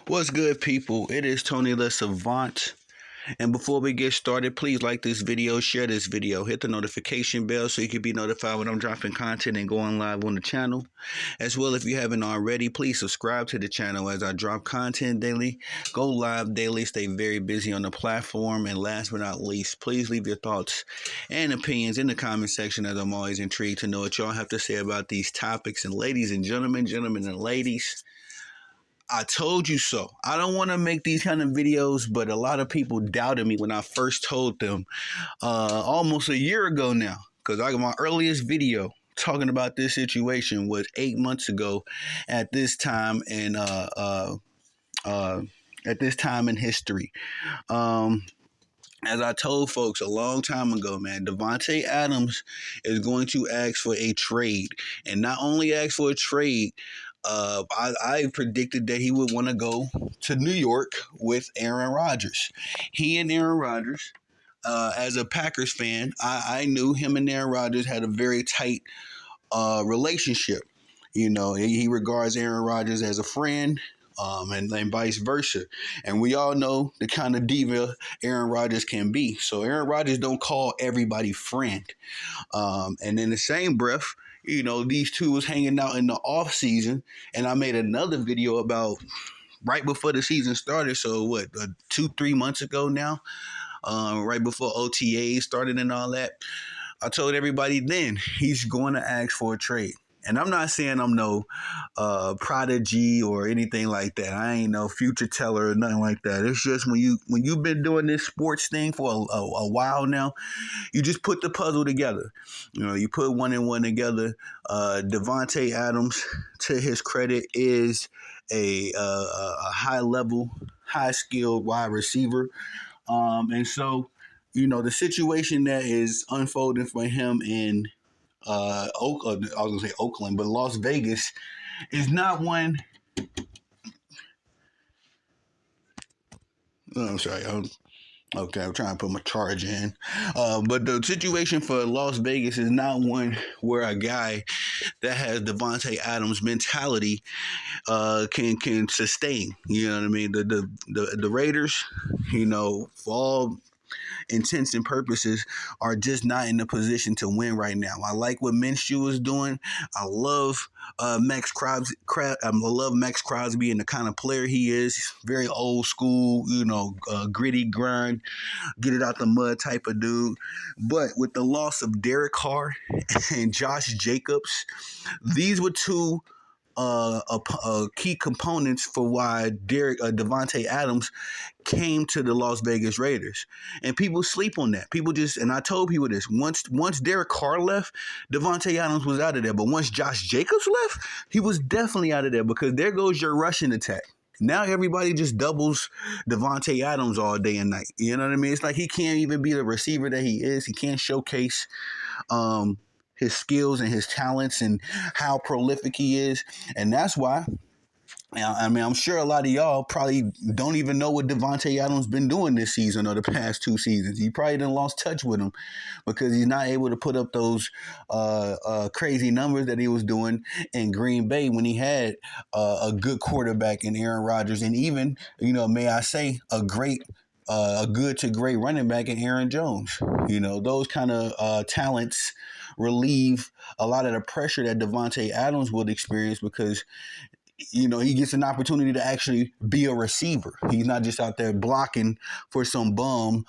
What's good, people? It is Tony the Savant. And before we get started, please like this video, share this video, hit the notification bell so you can be notified when I'm dropping content and going live on the channel. As well, if you haven't already, please subscribe to the channel as I drop content daily, go live daily, stay very busy on the platform. And last but not least, please leave your thoughts and opinions in the comment section, as I'm always intrigued to know what y'all have to say about these topics. And ladies and gentlemen and ladies, I told you so. I don't want to make these kind of videos, but a lot of people doubted me when I first told them almost a year ago now. Because my earliest video talking about this situation was 8 months ago at this time in uh, at this time in history. Um, as I told folks a long time ago, man, Davante Adams is going to ask for a trade, and not only ask for a trade. I predicted that he would want to go to New York with Aaron Rodgers. He and Aaron Rodgers, as a Packers fan, I knew him and Aaron Rodgers had a very tight relationship. You know, he regards Aaron Rodgers as a friend, and vice versa. And we all know the kind of diva Aaron Rodgers can be. So Aaron Rodgers don't call everybody friend. And in the same breath, you know, these two was hanging out in the off season, and I made another video about right before the season started. So what, 2-3 months ago now, right before OTA started and all that. I told everybody then he's going to ask for a trade. And I'm not saying I'm no prodigy or anything like that. I ain't no future teller or nothing like that. It's just when you've been doing this sports thing for a while now, you just put the puzzle together. You know, you put one and one together. Davante Adams, to his credit, is a high level, high skilled wide receiver. And so, you know, the situation that is unfolding for him in I was gonna say Oakland, but Las Vegas is not one. Oh, I'm sorry. Okay, I'm trying to put my charge in. But the situation for Las Vegas is not one where a guy that has Davante Adams mentality can sustain. You know what I mean? The Raiders, you know, for all intents and purposes, are just not in the position to win right now. I like what Minshew is doing. I love Max Crosby. I love Max Crosby and the kind of player he is. He's very old school, you know, gritty grind, get it out the mud type of dude. But with the loss of Derek Carr and Josh Jacobs, these were two key components for why Davante Adams came to the Las Vegas Raiders. And people sleep on that. People just, and I told people this, once Derek Carr left, Davante Adams was out of there. But once Josh Jacobs left, he was definitely out of there, because there goes your rushing attack. Now everybody just doubles Davante Adams all day and night. You know what I mean? It's like he can't even be the receiver that he is. He can't showcase his skills and his talents and how prolific he is. And that's why, I mean, I'm sure a lot of y'all probably don't even know what Davante Adams been doing this season or the past 2 seasons. You probably done lost touch with him because he's not able to put up those crazy numbers that he was doing in Green Bay when he had a good quarterback in Aaron Rodgers, and even, you know, may I say, a good to great running back in Aaron Jones. You know, those kind of talents relieve a lot of the pressure that Davante Adams would experience, because, you know, he gets an opportunity to actually be a receiver. He's not just out there blocking for some bum,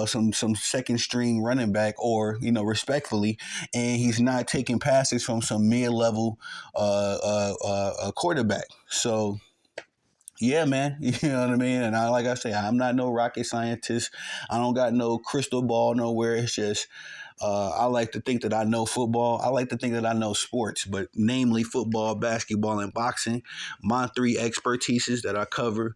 some second string running back, or, you know, respectfully, and he's not taking passes from some mid level quarterback. So yeah, man, you know what I mean? And like I say, I'm not no rocket scientist. I don't got no crystal ball nowhere. It's just, I like to think that I know football. I like to think that I know sports, but namely football, basketball, and boxing. My three expertises that I cover.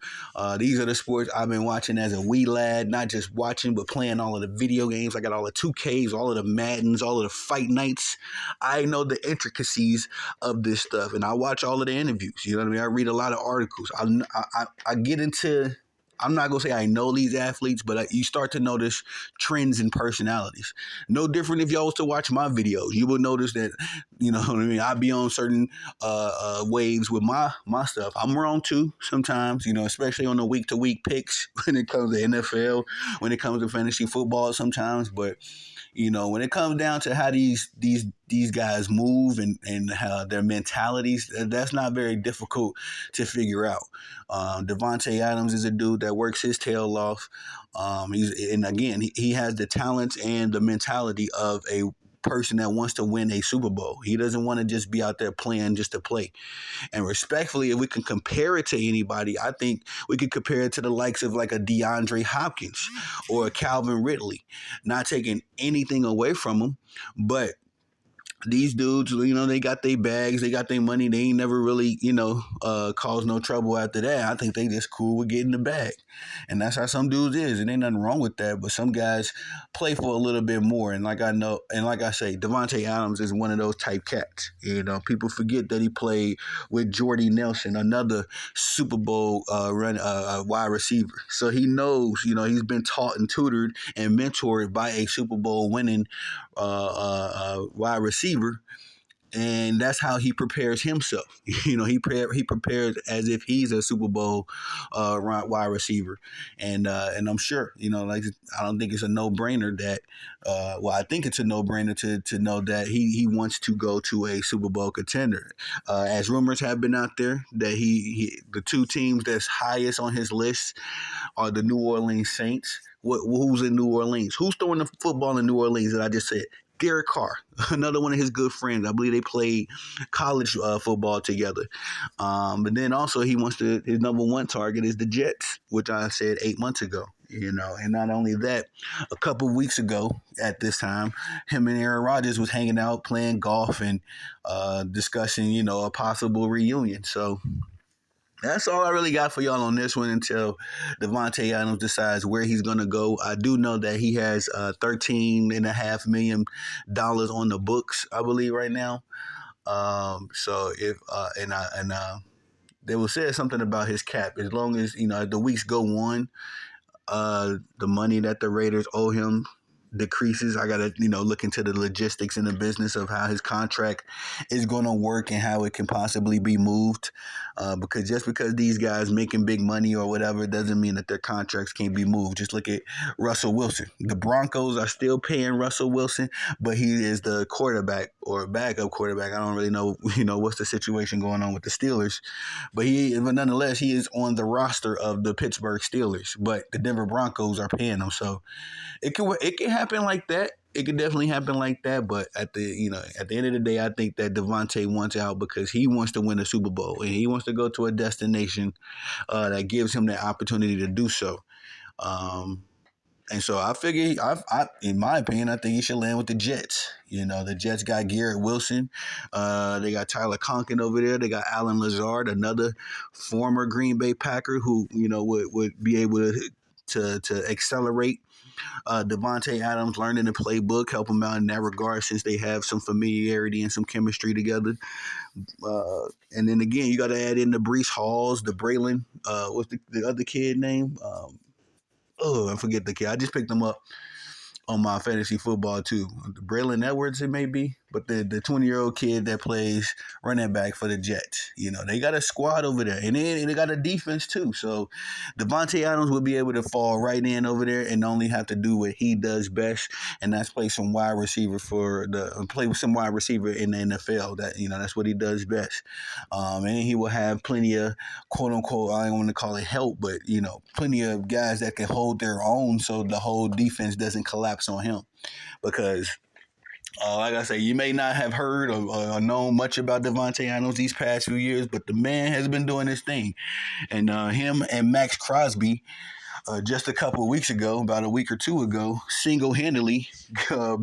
These are the sports I've been watching as a wee lad, not just watching, but playing all of the video games. I got all the 2Ks, all of the Maddens, all of the fight nights. I know the intricacies of this stuff, and I watch all of the interviews. You know what I mean? I read a lot of articles. I get into I'm not gonna say I know these athletes, but you start to notice trends in personalities. No different if y'all was to watch my videos, you will notice that you know what I mean. I be on certain waves with my stuff. I'm wrong too sometimes, you know, especially on the week to week picks when it comes to NFL, when it comes to fantasy football sometimes, but you know, when it comes down to how these guys move and how their mentalities, that's not very difficult to figure out. Davante Adams is a dude that works his tail off. And again, he has the talents and the mentality of a person that wants to win a Super Bowl. He doesn't want to just be out there playing just to play. And respectfully, if we can compare it to anybody, I think we could compare it to the likes of like a DeAndre Hopkins or a Calvin Ridley. Not taking anything away from them, but these dudes, you know, they got their bags, they got their money. They ain't never really, you know, caused no trouble after that. I think they just cool with getting the bag, and that's how some dudes is. And ain't nothing wrong with that. But some guys play for a little bit more. And like I know, and like I say, Davante Adams is one of those type cats. You know, people forget that he played with Jordy Nelson, another Super Bowl wide receiver. So he knows, you know, he's been taught and tutored and mentored by a Super Bowl winning wide receiver, and that's how he prepares himself. You know, he prepares as if he's a Super Bowl wide receiver, and I'm sure, you know, like I don't think it's a no brainer that well, I think it's a no brainer to know that he wants to go to a Super Bowl contender. As rumors have been out there that he the two teams that's highest on his list are the New Orleans Saints. Who's in New Orleans? Who's throwing the football in New Orleans that I just said? Derek Carr, another one of his good friends. I believe they played college football together. But then also he wants to, his number one target is the Jets, which I said 8 months ago. You know, and not only that, a couple of weeks ago at this time, him and Aaron Rodgers was hanging out playing golf and discussing, you know, a possible reunion. So that's all I really got for y'all on this one until Davante Adams decides where he's going to go. I do know that he has $13.5 million on the books, I believe, right now. So if and they will say something about his cap. As long as you know, as the weeks go on, the money that the Raiders owe him decreases. I gotta, you know, look into the logistics and the business of how his contract is gonna work and how it can possibly be moved. Because just because these guys making big money or whatever doesn't mean that their contracts can't be moved. Just look at Russell Wilson. The Broncos are still paying Russell Wilson, but he is the quarterback or backup quarterback. I don't really know, you know, what's the situation going on with the Steelers, but nonetheless, he is on the roster of the Pittsburgh Steelers. But the Denver Broncos are paying him, so it can happen like that. It could definitely happen like that, but at the end of the day, I think that Davante wants out because he wants to win a Super Bowl and he wants to go to a destination that gives him the opportunity to do so. Um, and so I figure, in my opinion, I think he should land with the Jets. You know, the Jets got Garrett Wilson. They got Tyler Conklin over there. They got Alan Lazard, another former Green Bay Packer who, you know, would be able to accelerate Davante Adams, learning the playbook, help him out in that regard since they have some familiarity and some chemistry together. And then again, you got to add in the Brees Halls, the Braylon, what's the other kid name? I forget the kid. I just picked him up on my fantasy football too. Braylon Edwards, it may be, but the 20-year-old kid that plays running back for the Jets. You know, they got a squad over there, and they got a defense too. So Davante Adams will be able to fall right in over there and only have to do what he does best, and that's play some wide receiver play with some wide receiver in the NFL. That's what he does best. And he will have plenty of quote unquote, I don't want to call it help, but plenty of guys that can hold their own, so the whole defense doesn't collapse on him. Because like I say, you may not have heard or known much about Davante Adams these past few years, but the man has been doing his thing. And him and Max Crosby, just a couple of weeks ago, about a week or two ago, single-handedly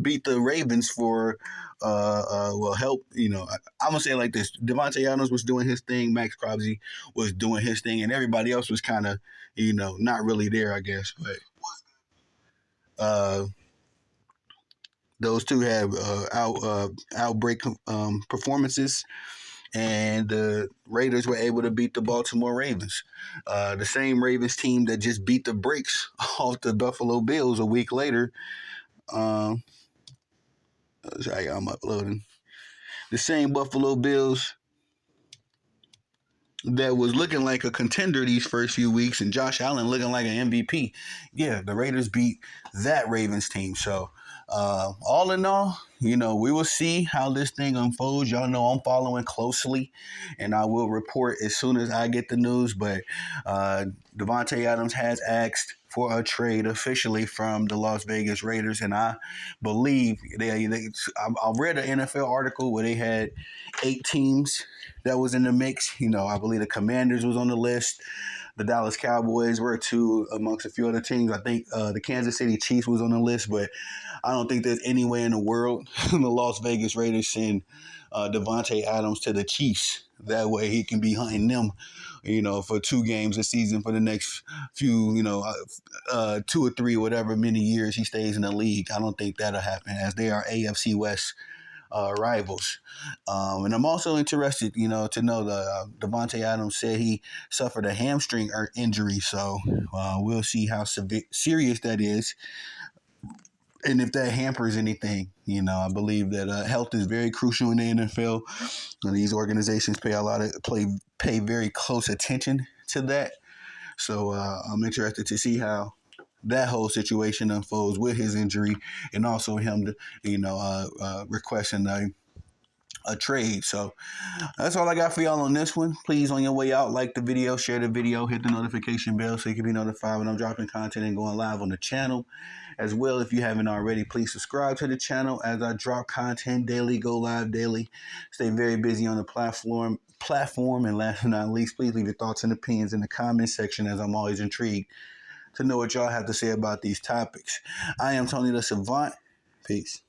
beat the Ravens for, help. I'm going to say it like this. Davante Adams was doing his thing. Max Crosby was doing his thing. And everybody else was kind of, not really there, I guess. But uh, those two have outbreak performances. and the Raiders were able to beat the Baltimore Ravens. The same Ravens team that just beat the brakes off the Buffalo Bills a week later. Um, sorry, I'm uploading. The same Buffalo Bills that was looking like a contender these first few weeks, and Josh Allen looking like an MVP. Yeah, the Raiders beat that Ravens team. So, all in all, we will see how this thing unfolds. Y'all know I'm following closely, and I will report as soon as I get the news. But Davante Adams has asked for a trade officially from the Las Vegas Raiders, and I believe I read an NFL article where they had 8 teams that was in the mix. I believe the Commanders was on the list. The Dallas Cowboys were two amongst a few other teams. I think the Kansas City Chiefs was on the list, but I don't think there's any way in the world the Las Vegas Raiders send Davante Adams to the Chiefs. That way he can be hunting them, for 2 games a season for the next few, 2 or 3, whatever many years he stays in the league. I don't think that'll happen, as they are AFC West rivals. And I'm also interested, to know that Davante Adams said he suffered a hamstring injury. So we'll see how serious that is, and if that hampers anything. I believe that health is very crucial in the NFL. These organizations pay very close attention to that. So I'm interested to see how that whole situation unfolds with his injury, and also him, requesting a trade. So that's all I got for y'all on this one. Please, on your way out, like the video, share the video, hit the notification bell so you can be notified when I'm dropping content and going live on the channel. As well, if you haven't already, please subscribe to the channel as I drop content daily, go live daily. Stay very busy on the platform. And last but not least, please leave your thoughts and opinions in the comment section, as I'm always intrigued to know what y'all have to say about these topics. I am Tony the Savant. Peace.